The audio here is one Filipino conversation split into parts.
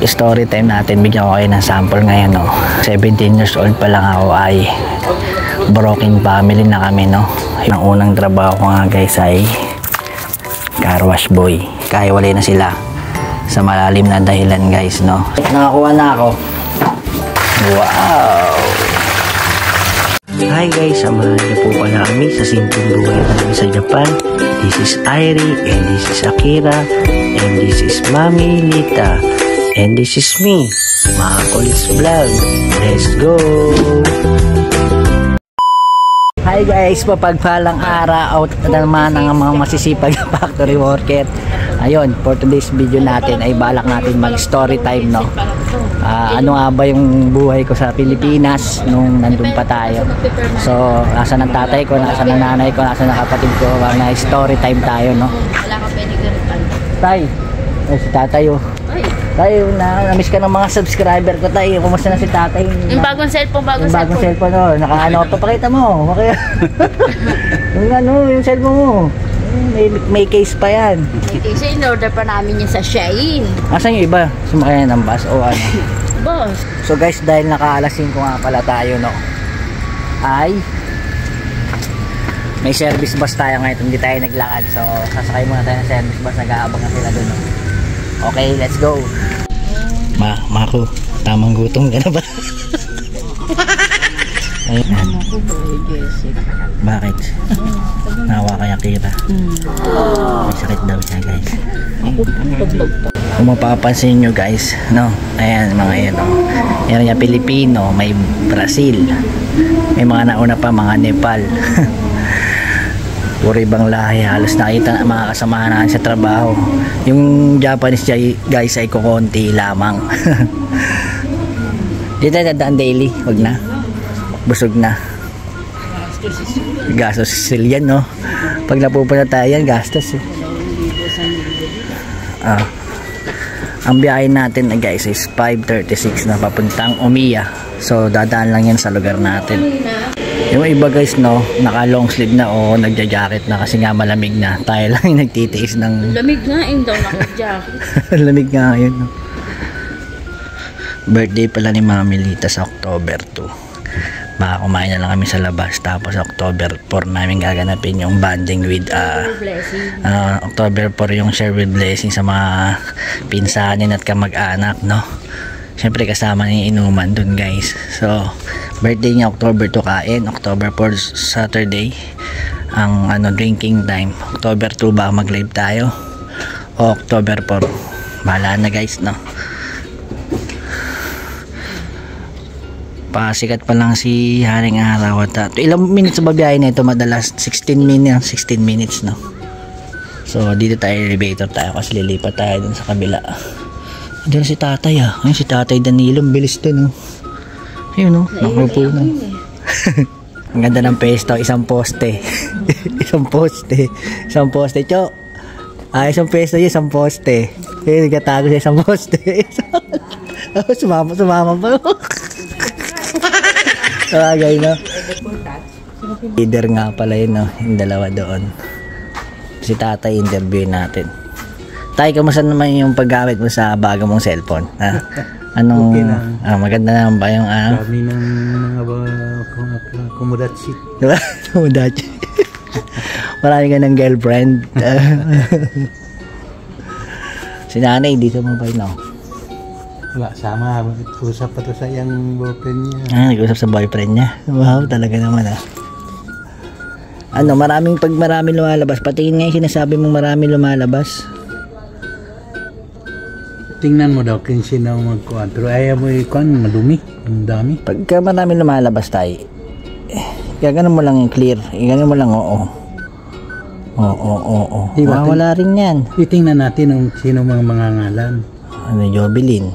Story time natin, bigyan ko kayo ng sample ngayon, no. 17 years old pa lang ako ay broken family na kami, no. Yung unang trabaho ko nga guys ay car wash boy. Kaya wala na sila sa malalim na dahilan guys, no. Nakakuha na ako. Wow! Hi guys, samahan niyo po pala kami sa simpleng buhay namin sa Japan. This is Airi, and this is Akira, and this is Mami Lita, and this is me, Makulis Vlog. Let's go! Hi guys, mapagpalang araw naman ng mga masisipag factory worker. Ayun, for today's video natin ay balak natin mag story time, no. Ano nga ba yung buhay ko sa Pilipinas nung nandun pa tayo. So, nasa ng tatay ko, nasa ng nanay ko, nasa ng kapatid ko, na story time tayo, no. Tay, si tatay, oh. Tayo, na-miss ka ng mga subscriber ko, tayo. Kumusta na si tatay? Yung bagong cellphone, bagong cellphone, oh. Naka-ano pa, pakita mo. Okay. yung cellphone mo. May case pa yan. May case, in-order pa namin yun sa Shein. Asan yung iba? Sumakay ng bus o ano? Boss. So guys, dahil naka-alas 5 nga pala tayo, no, ay may service bus tayo ngayon. Hindi tayo naglakad. So sasakay muna tayo ng service bus. Nag-aabang na sila dun, no? Okay, let's go. Mako, tamang gutom ka na ba? Ayun. Bakit? Nawa kaya Akira. May sakit daw siya guys. Kung mapapansin nyo guys, no? Ayan mga yan, no? Meron niya Pilipino, may Brazil, may mga nauna pa mga Nepal. Puro ibang lahi. Halos nakita na mga kasamahan natin sa trabaho. Yung Japanese guys ay kukunti lamang. Di tayo dadaan daily. Wag na. Busog na. Gastos yan, no? Pag napupunta tayo yan, gastos, eh. Ang biyahe natin guys is 5:36 na papuntang Omiya. So dadaan lang yan sa lugar natin. Yung iba guys, no, naka long sleeve na o nagja-jacket na kasi nga malamig na. Tayo lang yung nagtitiis ng lamig nga yung daw naka-jacket. lamig nga yun, no? Birthday pala ni Mami Lita sa October 2. Baka kumain na lang kami sa labas. Tapos October 4 namin gaganapin yung banding with October 4 yung share with blessing sa mga pinsanin at kamag-anak, no. Siyempre kasama niya inuman dun guys. So birthday niya October 2 kain. October 4 Saturday ang drinking time. October 2 ba mag live tayo o October 4? Bahala na guys, no. Pasikat pa lang si Haring Araw at ilang minutes ba biyahe na ito? Madalas 16 minutes, no. So dito tayo, elevator tayo kasi lilipat tayo dun sa kabila. Diyan si tatay, ayun si tatay Danilo, bilis dun, no. Ayun, no, nakupo na. Ang ganda ng pesto, isang poste. isang poste, Cho. Isang pesto yun, isang poste. Nagkatago sa isang poste. Sumama pa. Bagay, no. Leader nga pala yun, no, yung dalawa doon. Si tatay, interview natin. Tay, kamusta naman yung paggamit mo sa bago mong cellphone? Anong, okay, maganda naman ba yung Dami ng mga komodachi. Diba? Komodachi. Marami ka ng girlfriend. Si nanay, dito mo ba yun, no? Wala, sama. Usap pa to sa iyang boyfriend niya. Nag-usap sa boyfriend niya. Wow, talaga naman, pag marami lumalabas, patingin nga yung sinasabi mong marami lumalabas. Tingnan mo daw kung sino magkuhan. Pero ayaw mo ikuhan, madumi. Ang dami. Pagka marami lumalabas tayo, gano'n mo lang clear. Gano'n mo lang oo. Diba, wala rin yan. Titingnan natin kung sino mga ngalan. Jobilin.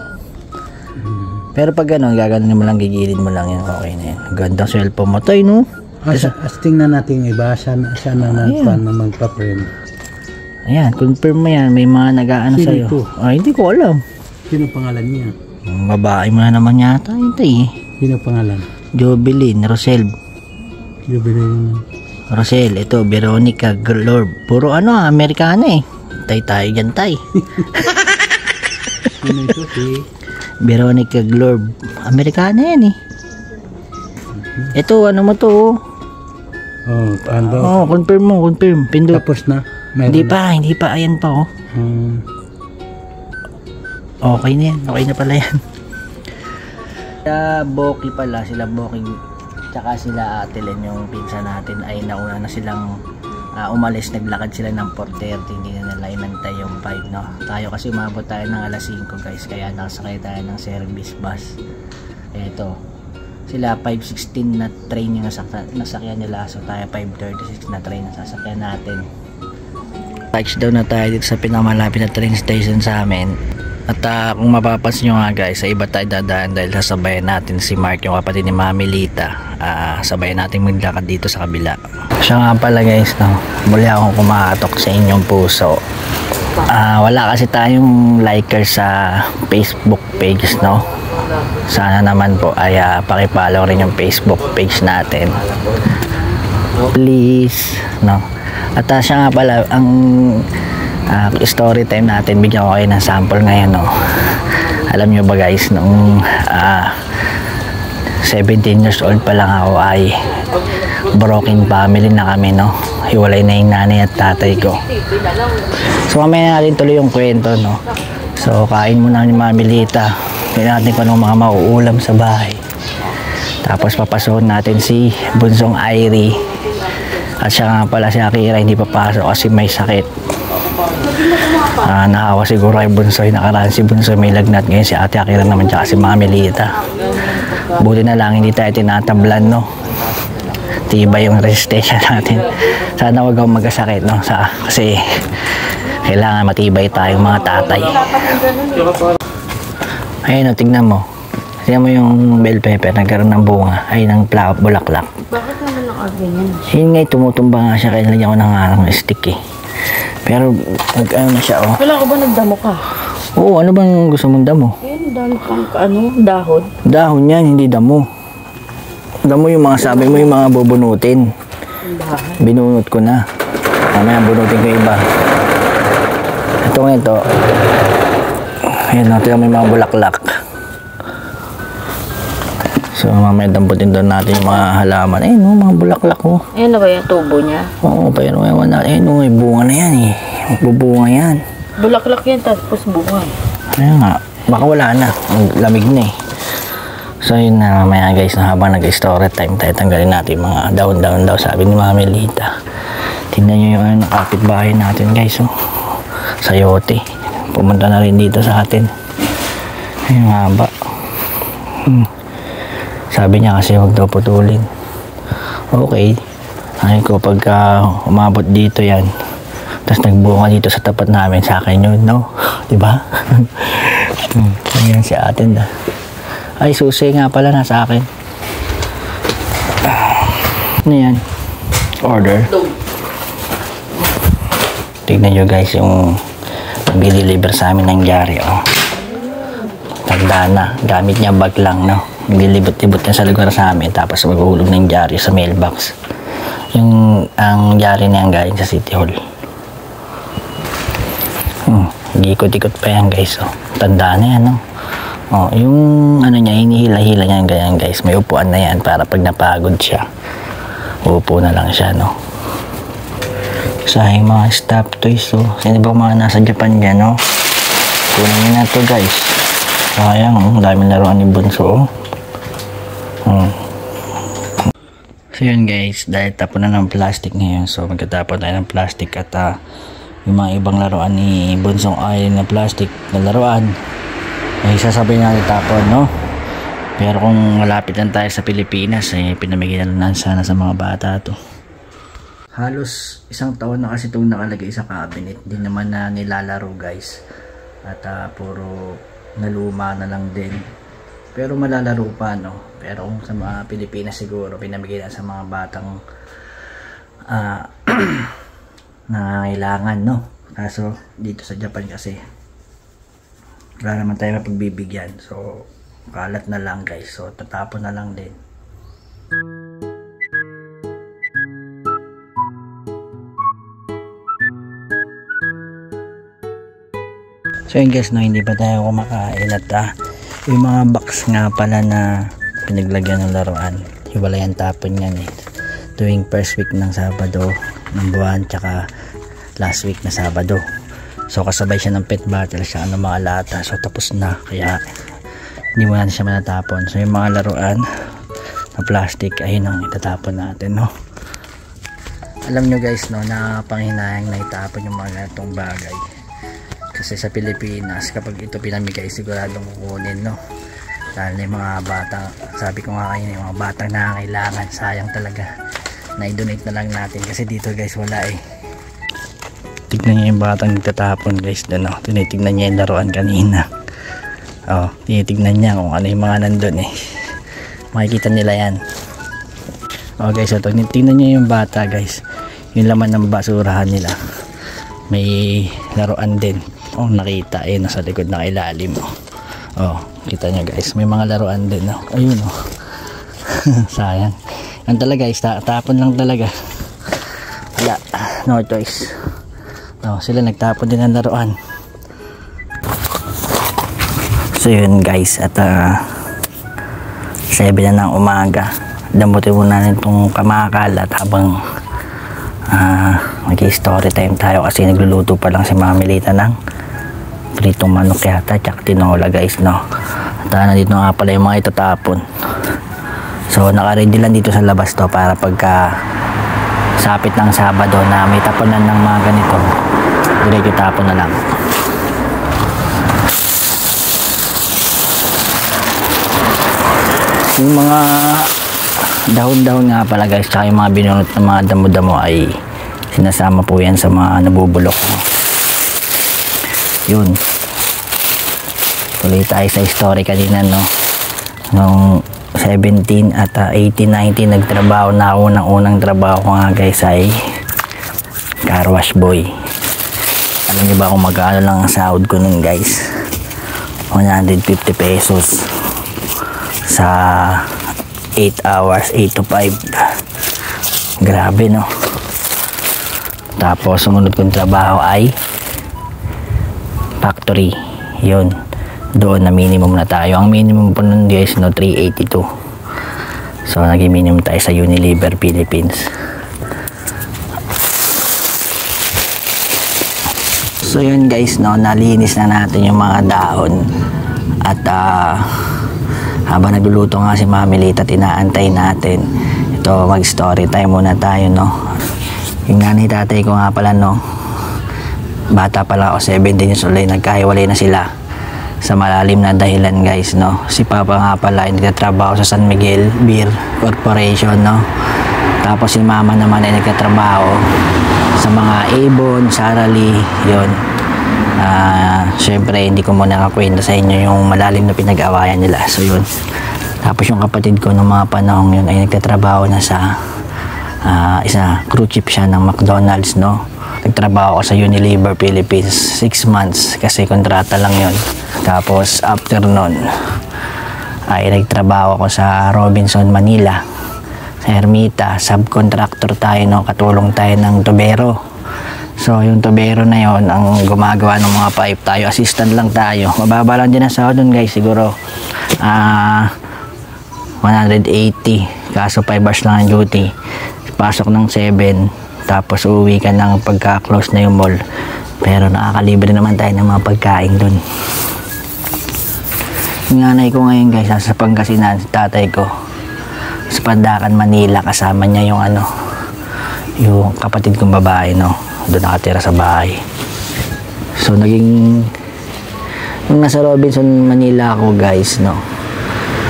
Pero pag gano'n, gano'n mo lang, gigilid mo lang yan. Okay na yan. Gandang cellphone mo tayo, no? As tingnan natin iba. Siya na magpa-friend. Ayan, confirm mo yan. May mga nag-aano sa'yo. Hindi ko alam. Sino pangalan niya? Babae mo na naman yata. Hintay, Sino pangalan? Jobilin, Rosel. Rosel, ito, Veronica, Glorb. Puro Amerikano, eh. Tay tayo dyan, tay. Sino ito? Veronica Glorb. Amerikana yan eh. Ito, ano mo to oh. Oh, ano? Oh, confirm mo, confirm. Pindot. Tapos na? Meron Hindi na? pa, hindi pa. Ayan pa oh. Okay na yan. Okay na pala yan. Sila Boki pala, sila Boki tsaka sila Ate Len, yung pinsa natin ay nauna na silang umalis, naglakad sila ng 4:30, hindi na nila inantay yung 5 no. Tayo kasi umabot tayo ng alas 5 guys, kaya nakasakay tayo ng service bus. Eto, sila 5:16 na train yung nasakyan nila, so tayo 5:36 na train na sasakyan natin. Touchdown na tayo dito sa pinakamalapit na train station sa amin. At kung mapapansin nyo nga guys, sa iba tayo dadaan dahil sasabayan natin si Mark, yung kapatid ni Mami Lita. Sabayan natin maglakad dito sa kabila. Siya nga pala guys, no? Muli akong kumatok sa inyong puso. Wala kasi tayong liker sa Facebook page, no? Sana naman po ay pakipollow rin yung Facebook page natin. Please, no? At siya nga pala, ang story time natin, bigyan ko kayo ng sample ngayon no. Alam nyo ba guys, nung 17 years old pa lang ako ay broken family na kami no. Hiwalay na yung nanay at tatay ko. So mamaya natin tuloy yung kwento no. So kain muna ni Mami Lita, hindi natin kung anong mga mauulam sa bahay. Tapos papasukin natin si Bunsong Irie. At siya nga pala si Akira hindi papasok kasi may sakit. Nakawa siguro kay Bunsoy, nakaraan si Bunsoy may lagnat, ngayon si Ate Akira naman tsaka si Mami Lita. Buti na lang hindi tayo tinatablan no. Tibay yung resistensya natin. Sana wag akong magkasakit no, kasi kailangan matibay tayong mga tatay. Ayun o, tignan mo. Tignan mo yung bell pepper, nagkaroon ng bunga ay ng bulaklak. Bakit naman nakaganyan? Yun nga, tumutumba nga siya, kaya nalagyan ko ng stick eh. Pero ano na siya oh. Wala ka ba nagdamo ka? Oo, ano bang gusto mong damo? Ayun, damo kang dahon. Dahon yan, hindi damo. Damo yung mga sabi mo, yung mga bubunutin. Binunot ko na. Mamaya bunutin ko iba. Ito nga ito. Ayan natin may mga bulaklak. So mamaya damputin doon natin yung mga halaman. Ayun no, mga bulaklak oh. Ayun na ba yung tubo niya? Oo, pero ayun no, may bunga na yan eh. Magbubunga yan. Bulaklak yan, tapos bunga. Ayun nga, baka wala na. Lamig na eh. So yun na mamaya guys, na habang nag-story time tayo, tanggalin natin mga daon-daon daw, sabi ni Mami Lita. Tingnan nyo yung kapitbahay natin guys oh. Sayote. Pumunta na rin dito sa atin. Ayun haba. Sabi niya kasi huwag daw putulin. Okay. Ay ko pagka umabot dito yan, tapos nagbunga dito sa tapat namin, sa akin yun, no? Diba? Ayan si atin da. Ay susi nga pala nasa akin. Ano yan? Order. Tignan nyo guys yung nag-deliver sa amin ng Yari oh. Tanda na, gamit niya bag lang no. Nilibot-libot niya sa lugar sa amin, tapos maghulog ng Yari sa mailbox. Yung ang Yari na yan galing sa City Hall. Ikot-ikot pa yan guys oh. Tanda na yan no. Oh, yung ano niya, hinihila-hila niya ganyan guys. May upuan na yan para pag napagod siya, upo na lang siya no. Sayang mga stuffed toys oh. Sino ba mga nasa Japan dyan no? Kunin nyo na to guys. Sayang oh, daming laruan ni Bunso oh. So yun guys, dahil tapon na ng plastic ngayon, so magkatapon tayo ng plastic at yung mga ibang laruan ni Bunsong ay na plastic na laruan ay sasabay natin tapon no. Pero kung malapit lang tayo sa Pilipinas ay pinamigay na lang sana sa mga bata to. Halos isang taon na kasi itong nakalagay sa cabinet, di naman na nilalaro guys, at puro naluma na lang din, pero malalaro pa no. Pero kung sa mga Pilipinas siguro pinamigay na sa mga batang nangangailangan no. Kaso dito sa Japan kasi wala naman tayo mapagbibigyan, so kalat na lang guys, so tatapon na lang din. So yun guys no, hindi pa tayo kumakain at Yung mga box nga pala na pinaglagyan ng laruan, hiwalay ang tapon yan eh. Tuwing first week ng Sabado ng buwan, tsaka last week na Sabado. So kasabay siya ng pet bottle siya, ano, mga lata. So tapos na, kaya hindi mo na siya manatapon. So yung mga laruan na plastic, ayun ang itatapon natin, no. Alam nyo guys, no, na panghinayang na itapon yung mga ganitong bagay. Kasi sa Pilipinas, kapag ito pinamigay, siguradong kukunin, no. Dahil na yung mga bata, sabi ko nga kayo, yung mga batang nangangailangan, sayang talaga na i-donate na lang natin. Kasi dito guys, wala eh. Tignan nyo yung batang nagtatapon guys, doon, no. Tinitignan niya yung laruan kanina. Oh, tinitignan niya kung ano yung mga nandun eh. Makikita nila yan. Oh guys, so tignan niya yung bata guys, yung laman ng basurahan nila, may laruan din. Oh, nakita eh, nasa likod na ilalim. Oh, kita nyo guys, may mga laruan din, no. Ayun, oh. Sayang. Yan talaga guys, tapon lang talaga, wala, no choice. Oh, sila nagtapon din ng laruan. So yun guys, at 7 na ng umaga, damutin muna natin itong kamakalat habang mag-story time tayo, kasi nagluluto pa lang si Mami Lita ng pritong manok yata tsaka tinola guys, no. At nandito nga pala yung mga itatapon. So naka-ready lang dito sa labas to para pagka sapit ng Sabado na may tapunan ng mga ganito, diretso tapon na lang. Yung mga dahon-dahon nga pala guys, tsaka yung mga binunot ng mga damo-damo ay sinasama po yan sa mga nabubulok, no? Yun, tuloy tayo sa story kanina, no. Nung 17 at 18-19 nagtrabaho na ako. Unang trabaho ko nga guys ay car wash boy. Alam niyo ba kung magkano lang ang sahod ko nun guys? 150 pesos sa 8 hours, 8 to 5. Grabe, no. Tapos sumunod kong trabaho ay factory. Yun, doon na minimum na tayo. Ang minimum po nun guys, no, 382. So naging minimum tayo sa Unilever Philippines. So yun guys, no, nalinis na natin yung mga dahon. At habang nagluluto nga si Mami Lita, tinaantay natin. Ito, mag story time muna tayo, no. Yung nanay tatay ko nga pala, no, bata pala ako, 17 years old, nagkahiwalay na sila sa malalim na dahilan guys, no. Si Papa nga pala ay nagtatrabaho sa San Miguel Beer Corporation, no. Tapos si Mama naman ay nagtatrabaho sa mga Avon, Sara Lee, yun. Syempre hindi ko muna kakwento sa inyo yung malalim na pinag-awayan nila. So yun, tapos yung kapatid ko ng mga panahon yun ay nagtatrabaho na sa isa crew chief siya ng McDonald's, no. Nagtrabaho ako sa Unilever Philippines 6 months kasi kontrata lang yun. Tapos after nun ay nagtrabaho ako sa Robinson Manila, sa Ermita. Subcontractor tayo, no, katulong tayo ng tubero. So yung tubero na yon ang gumagawa ng mga pipe, tayo assistant lang tayo. Mababa lang din ang sahod dun guys, siguro 180, kaso 5 hours lang ang duty. Pasok ng 7, tapos uwi ka ng pagka-close na yung mall. Pero nakakalibre naman tayo ng mga pagkain dun. Yung nanay ko ngayon guys, sa Pangasinan, tatay ko sa Pandakan, Manila. Kasama niya yung yung kapatid kong babae, no. Doon nakatira sa bahay. So naging nung nasa Robinson Manila ako guys, no,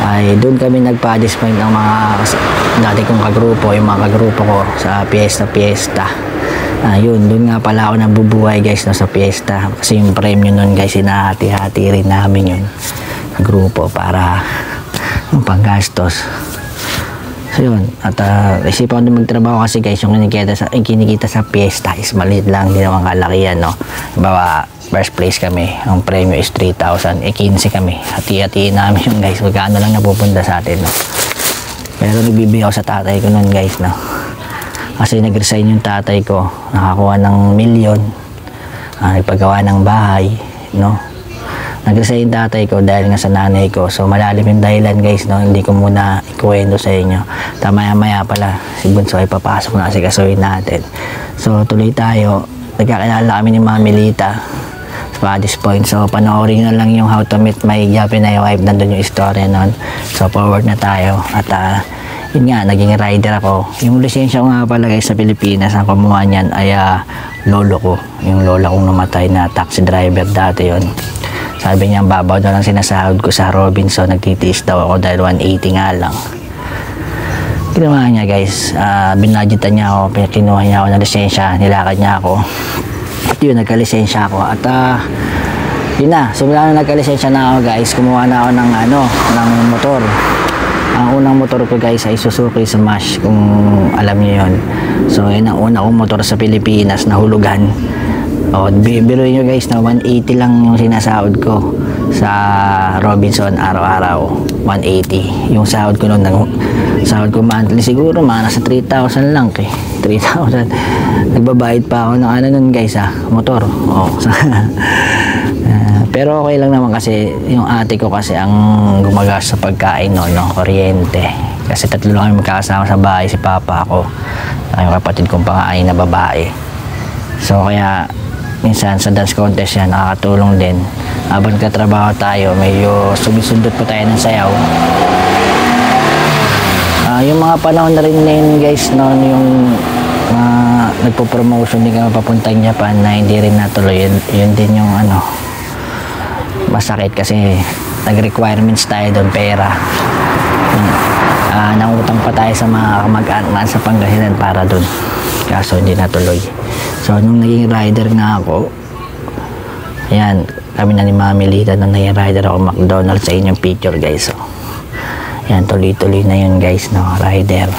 ay doon kami nagpa-disappoint ng mga dati kong kagrupo, yung mga kagrupo ko sa piyesta. Yun, doon nga pala ako nabubuhay guys, no, sa piyesta. Kasi yung premyo nun guys, hinahati-hati rin namin yun sa grupo para yung panggastos. So yun, at isipan ko din magtrabaho kasi guys, yung kinikita sa piyesta is maliit lang, hindi naman kalakihan, no. Bawa, first place kami, ang premyo is 3,000, 15 kami. Hati-hatiin namin yung guys, magkano lang napupunta sa atin, no. Pero nagbibigay ako sa tatay ko nun guys, no. Kasi nag-resign yung tatay ko, nakakuha ng 1 million, nagpagawa ng bahay, no. Nag-resign yung tatay ko dahil nga sa nanay ko. So malalim yung dahilan guys, no? Hindi ko muna ikuwento sa inyo. Maya pala si Bunso ay papasok na kasi kasuhin natin. So tuloy tayo. Nagkakilala kami ni Mami Lita at this point. So panoorin na lang yung How to Meet My Japanese Wife. Nandun yung istorya nun. So forward na tayo. At yun nga, naging rider ako. Yung lisensya ko nga pala guys sa Pilipinas, ang kumuha niyan ay lolo ko. Yung lola kong namatay na taxi driver dati yun. Sabi niya, babaw daw lang sinasahod ko sa Robinson. Nagtitiis daw ako dahil 180 nga lang. Ginawa niya guys, binadgetan niya ako, kinuha niya ako ng lisensya, nilakad niya ako. At yun, nagka-lisensya ako. At yun na, simula na nagka-lisensya na ako guys, kumuha na ako ng motor. Ang unang motor ko guys ay Suzuki Smash, kung alam niyo yun. So yun ang una kong motor sa Pilipinas na hulugan. O, biruin nyo guys na 180 lang yung sinasahod ko sa Robinson araw-araw. 180 yung sahod ko noon. Sahod ko monthly siguro mga nasa 3,000 lang 3,000. Nagbabayad pa ako ng nun guys motor. O, pero okay lang naman kasi yung ate ko kasi ang gumagas sa pagkain no, kuryente. Kasi tatlo lang kami magkakasama sa bahay, si papa ako, yung kapatid kong pangaay na babae. So kaya minsan sa dance contest yan, nakakatulong din. Habang nagtatrabaho tayo, medyo sumisundot po tayo ng sayaw. Yung mga panahon na rin yun guys, no, yung nagpo-promotion din kami papuntang Japan na hindi rin natuloy. Yun din yung masakit kasi nag-requirements tayo doon, pera. Nangutang pa tayo sa mga kamag-anak sa Pangasinan para doon. Kaso hindi natuloy. So nung naging rider nga ako, ayan, kami na ni Mami Lita nung naging rider ako McDonald's, sa inyong picture guys. So ayan, tuloy-tuloy na yun guys, no, rider,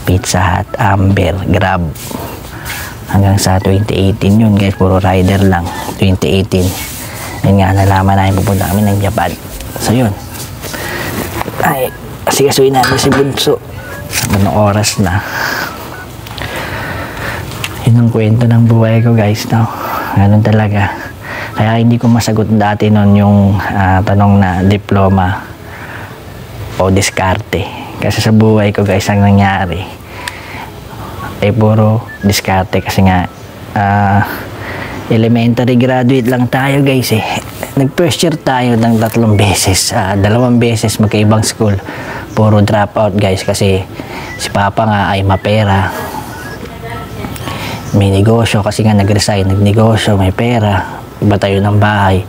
Pizza Hut, Amber, Grab, hanggang sa 2018 yun guys, puro rider lang. 2018 yun nga, nalaman namin pupunta kami ng Japan. So yun, ay kasi kasuin namin si Bunso. Anong oras na. Yun ang kwento ng buhay ko guys, no? Ganun talaga. Kaya hindi ko masagot dati nun yung tanong na diploma o diskarte. Kasi sa buhay ko guys, ang nangyari ay puro diskarte. Kasi nga elementary graduate lang tayo guys Nag first year tayo ng 3 beses, 2 beses magkaibang school. Puro dropout guys kasi si papa nga ay mapera. May negosyo kasi nga nag-resign, nagnegosyo, may pera, iba tayo ng bahay.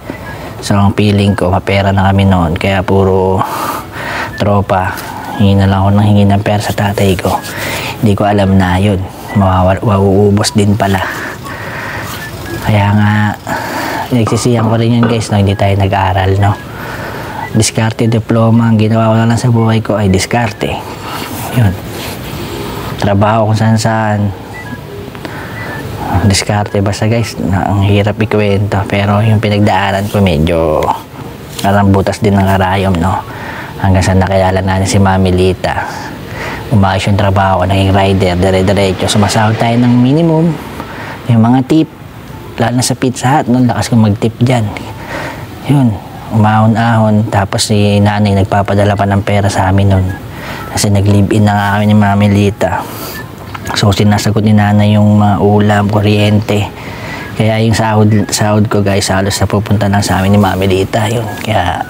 So ang feeling ko, mapera na kami noon, kaya puro tropa. Hingi na lang ako ng hingi ng pera sa tatay ko. Hindi ko alam na yun, mauubos din pala. Kaya nga, nagsisiyan ko rin yun guys, no? Hindi tayo nag-aaral, no? Diskarte diploma, ang ginawa ko na lang sa buhay ko ay diskarte. Yun. Trabaho kung saan-saan. Diskarte basta guys, ang hirap ikwento, pero yung pinagdaanan ko medyo parang butas din ng karayom, no? Hanggang sa nakilala natin si Mami Lita. Umayos yung trabaho, naging rider, dire-diretso, sumasahod tayo ng minimum. Yung mga tip, lalo na sa Pizza Hut, noon lakas kong mag-tip dyan. Yun, umahon-ahon, tapos si nanay nagpapadala pa ng pera sa amin noon. Kasi nag-live-in na nga kami ni Mami Lita. So sinasagot ni nanay yung ulam, kuryente. Kaya yung sahod ko guys, halos napupunta lang sa amin ni Mami Lita. Yun. Kaya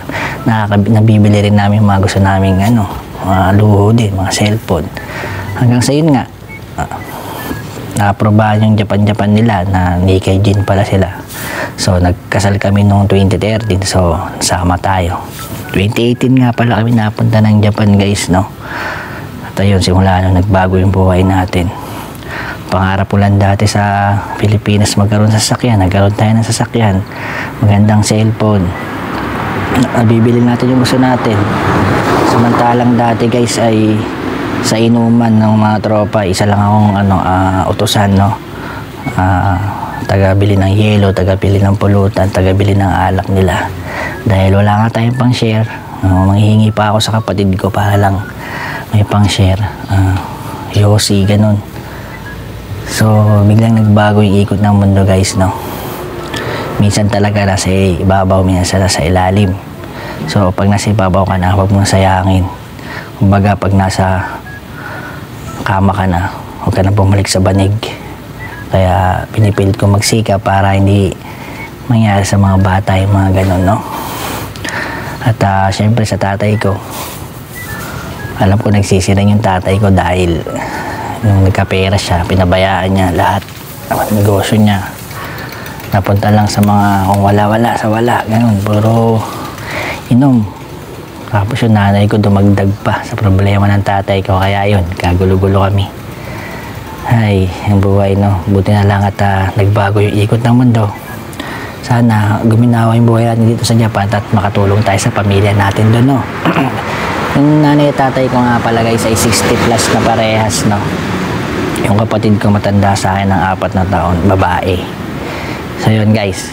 nabibili rin namin mga gusto namin mga luho din, mga cellphone. Hanggang sa yun nga, na-aprobahan yung Japan nila na Nikkei Jin pala sila. So nagkasal kami noong 2013, so sama tayo. 2018 nga pala kami napunta ng Japan guys, no? At ayun, simula nung nagbago yung buhay natin. Pangarap ko lang dati sa Pilipinas magkaroon ng sasakyan. Nagkaroon tayo ng sasakyan, magandang cellphone, bibili natin yung gusto natin. Samantalang dati guys ay sa inuman ng mga tropa, isa lang akong utusan, no? Taga-bili ng yelo, taga-bili ng pulutan, taga-bili ng alak nila. Dahil wala nga tayong pang share, manghihingi pa ako sa kapatid ko para lang may pang share, yosi, ganun. So biglang nagbago yung ikot ng mundo guys, no? Minsan talaga nasa ibabaw, minsan nasa ilalim. So pag nasa ibabaw ka na, huwag mong sayangin. Kumbaga pag nasa kama ka na, huwag ka na bumalik sa banig. Kaya pinipilit ko magsika para hindi mangyari sa mga bata yung mga ganun, no? At syempre sa tatay ko, alam ko nagsisiring yung tatay ko dahil nung nagkapera siya, pinabayaan niya lahat ng negosyo niya. Napunta lang sa mga kung wala-wala sa wala, ganun, puro inom. Tapos yung nanay ko dumagdag pa sa problema ng tatay ko, kaya yun, kagulo-gulo kami. Ay, ang buhay, no? Buti na lang at nagbago yung ikot ng mundo. Sana guminawa yung buhay natin dito sa Japan at makatulong tayo sa pamilya natin doon, no? Yung nanay at tatay ko nga pala guys ay 60 plus na parehas, no? Yung kapatid ko matanda sa akin ng 4 na taon, babae. So yun guys,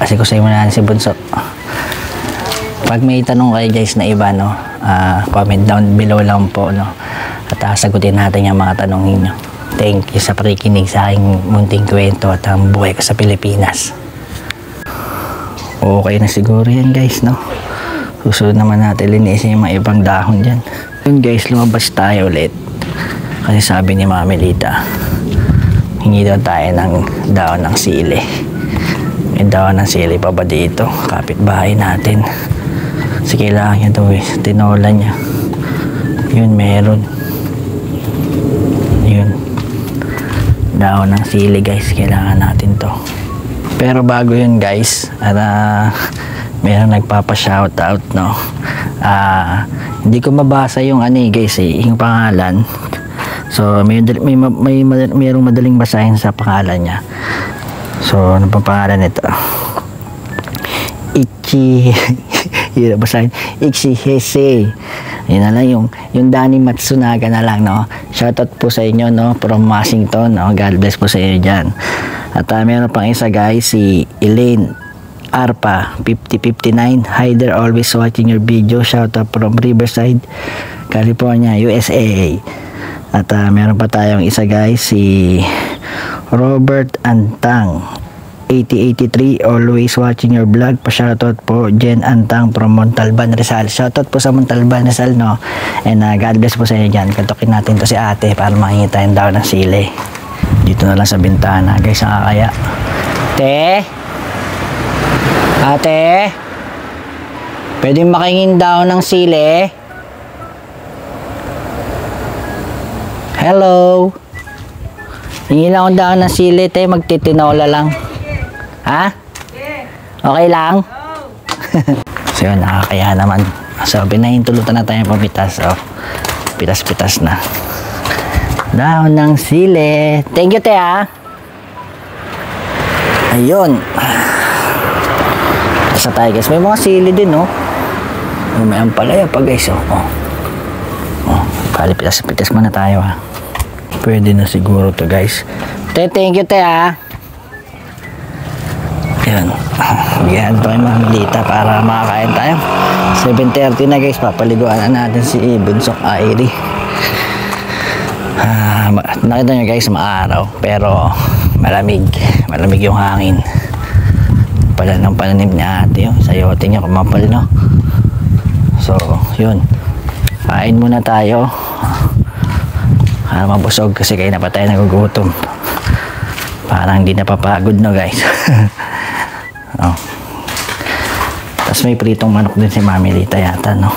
kasi ko sa'yo muna si Bunso. Pag may tanong kayo guys na iba, no? Comment down below lang po, no? At sagutin natin yung mga tanong ninyo. Thank you sa pakikinig sa aking munting kwento at ang buhay ko sa Pilipinas. Okay na siguro yan guys, no? Susunod naman natin linisin yung mga ibang dahon dyan. Yun guys, lumabas tayo ulit. Kasi sabi ni Mami Lita, hingi daw tayo ng daon ng sili. May daon ng sili pa ba dito? Kapitbahay natin. Kasi kailangan niya daw eh. Tinola niya. Yun, meron. Yun. Daon ng sili guys. Kailangan natin to. Pero bago yun guys, at meron nagpapa-shoutout, no? Hindi ko mabasa yung guys yung pangalan. So mayroong madaling basahin sa pangalan niya. So ano pa pangalan nito? Hirap basahin. Hese. Yun na lang yung Danny Matsunaga na lang, no? Shoutout po sa inyo, no? From Washington, no? God bless po sa inyo dyan. At meron pang isa guys, si Elaine Arpa 5059. Hi there, always watching your video. Shoutout from Riverside, California, USA. At meron pa tayong isa guys, si Robert Antang 8083, always watching your vlog. Pa-shoutout po Jen Antang from Montalban, Rizal. Shoutout po sa Montalban, Rizal, no? And God bless po sa inyo dyan. Katukin natin to si ate para makikita yung daw ng sili. Dito na lang sa bintana guys, ang kaya. Ate, pwede makingin daw ng sili? Hello? Hingi lang daw ng sili, te. Magtitinola lang. Ha? Okay lang? So yun, nakakaya naman. So, pinahintulutan na tayo papitas. So, pitas-pitas na. Dahon ng sili. Thank you, te, ha? Ayun. Basta tayo, guys. May mga sili din, no? May ampalaya pa, guys, oh. Pitas-pitas muna tayo, ha? Pwede na siguro to, guys. Te, thank you, te, ha? Yan. Bigyan ito kay Mami Lita para makakain tayo. 7:30 na guys. Papaliguan na natin si Bunsok Airi. Nakita nyo guys, maaraw. Pero malamig. Malamig yung hangin. Pala ng pananim ni ate. Sayote niya kumapal, no? So, yun. Kain muna tayo. Para mabusog kasi kayo na pa tayo nagugutom. Parang hindi napapagod, no guys? Oh. Tapos may pritong manok din si Mami Lita yata, no?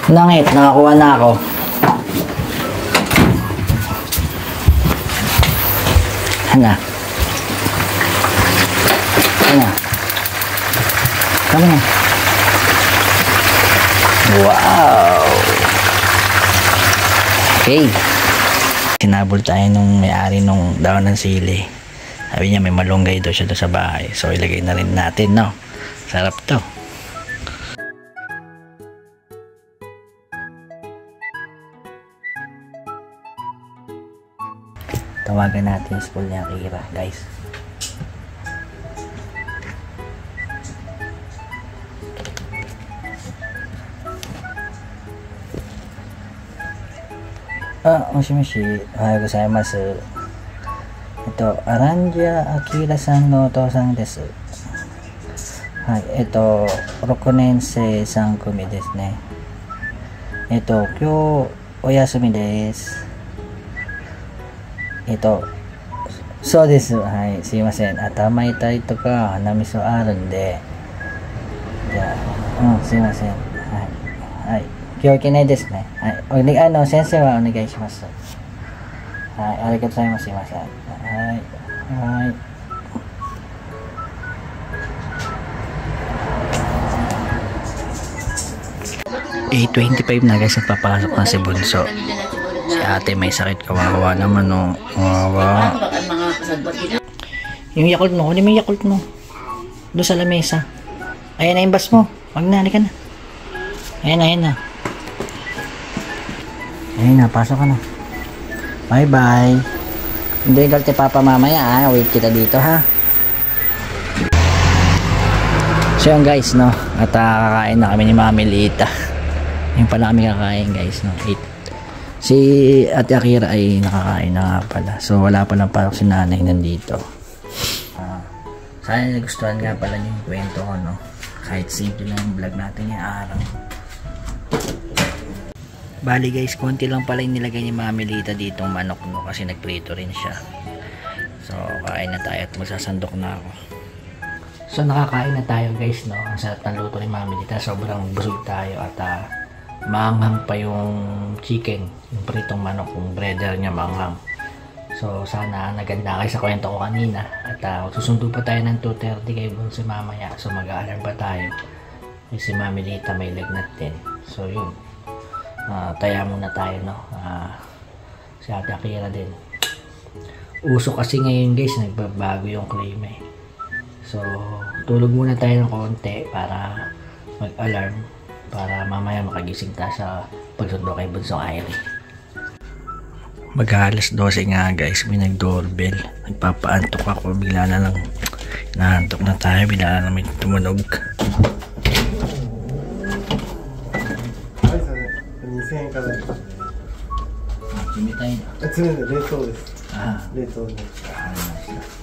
Nangit, nakakuha na ako. Hana. Come on. Wow. Okay. Sinabol tayo nung may-ari nung daon ng sili. Sabi niya may malunggay daw siya doon sa bahay. So ilagay na rin natin, no? Sarap to. Tawagan natin yung school niya Kira, guys. Moshi moshi. Ohayou gozaimasu. Ito, Arandia Akira san no Tosan desu. Hai, ito, Rokonense san kumi desu ne. Ito, Kyo oyasumi desu. Ito,そうです。はい、すいません。頭痛いとか鼻水あるんで、じゃあ、すいません。はい。はい。病気ないですね。はい。先生はお願いします。はい。ありがとうございます。すいません。はい。はい。8:25 na guys, papasok na si Bunso. Si ate may sakit, kawawa naman, no. Kawawa. Yung Yakult mo, kunin mo yung Yakult mo. Doon sa lamesa. Ayan na yung bus mo. Wag na, halika na. Ayan na. Ayan na, pasok ka na. Bye bye. Hindi galte papa mamaya, ha. Wait kita dito, ha. So yun guys, no. At kakain na kami ni Mami Lita. Yung pala kami kakain guys, no. Si Ate Akira ay nakakain na nga pala. So wala pa lang parang si nanay nandito. Sana nagustuhan nga pala yung kwento ko, no. Kahit simple lang yung vlog natin yung araw. Bali guys, konti lang pala yung nilagay ni Mami Lita ditong manok, no. Kasi nagprito rin siya. So kain na tayo at magsasandok na ako. So nakakain na tayo guys, no. Ang sarap ng luto ni Mami Lita. Sobrang busog tayo at maanghang pa yung chicken, yung pritong manok, yung breader niya maanghang. So sana naganda kayo sa kwento ko kanina. At susundo pa tayo ng 2:30 kay Bunso mamaya. So mag-aalarm pa tayo. Si Mami Lita may lagnat din. So yun, taya muna tayo, no. Si Ate Akira din. Uso kasi ngayon guys, nagbabago yung klima eh. So tulog muna tayo ng konti para mag-alarm, para mamaya makagising tayo sa pagsundo kay Bunsong Airy. Mag-alas 12 nga guys, may nag-doorbell. Nagpapaantok ako, bigla na lang naantok na tayo, bigla na may tumunog. Kimi tayo na.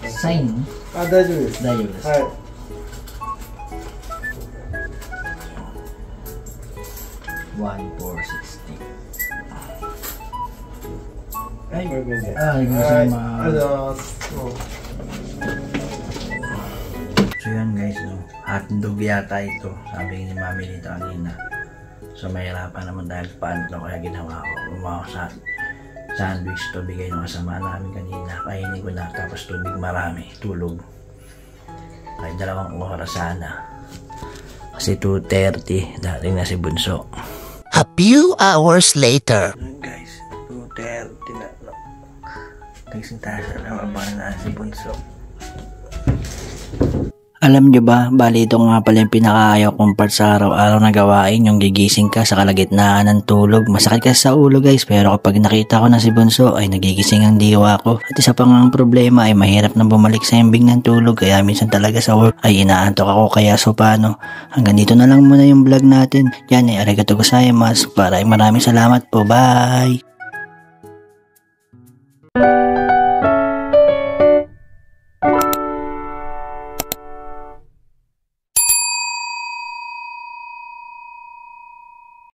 Sign? 大丈夫です。大丈夫です。はい。1460. Ay, 500円で。ありがとうございます。ありがとうございます。So yun guys, no? Hotdog yata ito, sabi ni Mami Lita kanina. So mahirapan naman dahil paano, kaya ginawa ko. Gumawa ko sa sandwich to, bigay ng kasama namin kanina. Kainin ko na, tapos tubig marami, tulog. Kahit 2 oras sana. Kasi 2:30, dating na si Bunso. A few hours later. Guys, 2:30 na. Nagising tayo sa nababangan na si Bunso. Alam nyo ba, bali ito nga pala yung pinakaayaw kong part sa araw-araw na gawain, yung gigising ka sa kalagitnaan ng tulog. Masakit kasi sa ulo guys, pero kapag nakita ko na si Bunso ay nagigising ang diwa ko. At isa pang ang problema ay mahirap na bumalik sa imbing ng tulog, kaya minsan talaga sa work ay inaantok ako, kaya so paano. Hanggang dito na lang muna yung vlog natin. Yan arigatou gozaimasu. Maraming salamat po, bye!